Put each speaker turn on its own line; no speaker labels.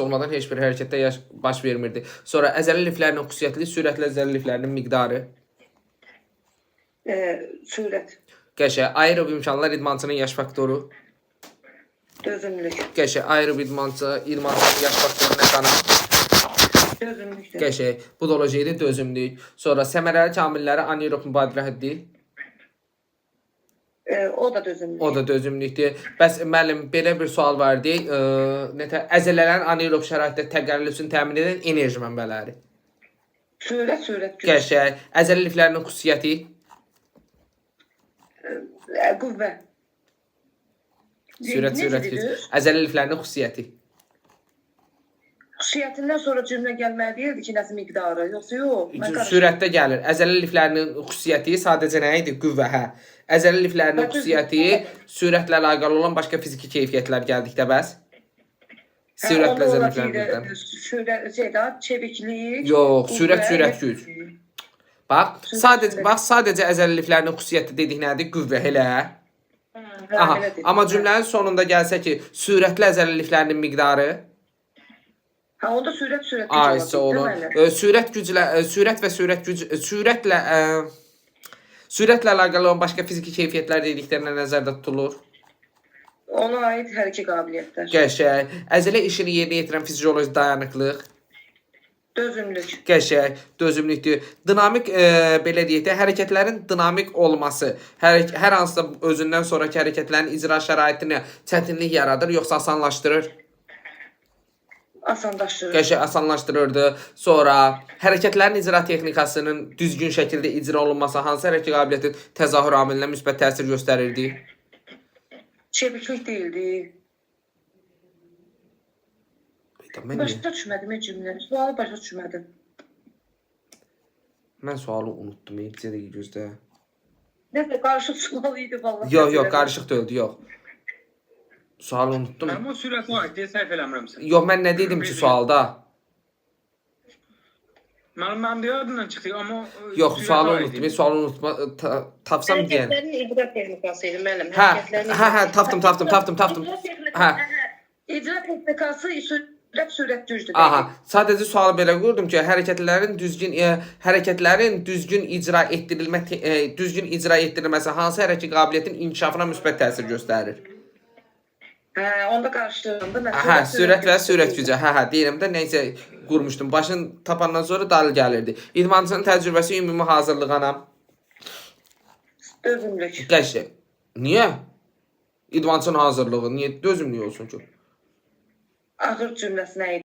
olmadan heç bir hərəkətdə baş vermirdi. Sonra əzəli liflərinin xüsusiyyətli, sürətli əzəli liflərinin miqdarı.
Sürət.
Qəşəng. Aerob imkanlar idmançının yaş faktoru.
Dözümlük.
Qəşəng. Aerob idmançının yaş faktoru nə qanun?
Dözümlükdür.
Qəşəng. Bu da olacaqdı dözümlük. Sonra səmərəli kamilləri anaerob mübadilə həddi.
O da dözümlük.
O da dözümlükdür. Bəs müəllim, belə bir sual var idi. Əzələlərin anaerob şəraitdə təqərrülüsünü təmin edən enerji mənbələri.
Sürət, güc.
Qəşəng. Əzəli liflərinin xüsusiyyəti.
Qüvvə.
Sürət, güc. Əzəli liflərinin xüsusiyyəti.
Xüsusiyyətindən sonra cümlə gəlməli deyildi ki, nəsə miqdarı, yoxsa yox?
Sürətdə gəlir. Əzəli liflərinin xüsusiyyəti sadəcə nə idi? Qüvvə, hə. Əzəli liflərinin xüsusiyyəti sürətlə əlaqəli olan başqa fiziki keyfiyyətlər gəldikdə bəs? Sürətlə əzəli liflərinin.
Çeviklik.
Yox, sürət, güc. Bax, sadəcə əzəli liflərinin xüsusiyyəti dedik nədir? Qüvvə, elə. Aha, amma cümlənin sonunda gəlsə ki, sürətli əzəli liflərinin miqdarı.
Ha, onda sürət güc
olacaq. Sürətlə əlaqəli olan başqa fiziki keyfiyyətlər dediklərinə nəzərdə tutulur.
Ona aid hər iki qabiliyyətlər.
Qəşəng. Əzələ işini yerinə yetirən fizioloji dayanıqlıq.
Dözümlük.
Qəşəng, dözümlükdür. Dinamik, belə deyək də, hərəkətlərin dinamik olması hər hansısa özündən sonraki hərəkətlərin icra şəraitini çətinlik yaradır, yoxsa asanlaşdırır?
Asanlaşdırır.
Qəşəng asanlaşdırırdı. Sonra hərəkətlərin icra texnikasının düzgün şəkildə icra olunması hansı hərəkət qabiliyyətin təzahür amilinə müsbət təsir göstərirdi?
Çeviklik deyildi. Başa düşmədim cümləni. Sualı başa düşmədim.
Mən sualı unutdum. Necə də gözlə.
Nəsə qarışıq sual idi vallahi.
Yox, qarışıq deyildi, yox. Sualı unutdum.
Mən o sürət var deyə səhv eləmirəmsə.
Yox, mən nə dedim ki sualda?
Mən deyərdimdən çıxdı, amma
yox, sualı unutdum. Sualı unutma, tapsam deyən.
Hərəkətlərin icra texnikası idi müəllim.
Hə, tapdım. Hə.
İcra texnikası sürət gücdür.
Aha, sadəcə sualı belə qurdum ki, hərəkətlərin düzgün icra etdirilməsi hansı hərəkət qabiliyyətin inkişafına müsbət təsir göstərir?
Hə, onda qarışdırdım.
Hə, sürət və sürət gücü. Hə, deyirəm də nəysə qurmuşdum. Başını tapandan sonra dalil gəlirdi. İdmançının təcrübəsi, ümumi hazırlıq anam.
Dözümlük.
Qəşəng. Niyə? İdmançının hazırlığı niyə dözümlük olsun ki?
Axır cümləsi nə idi?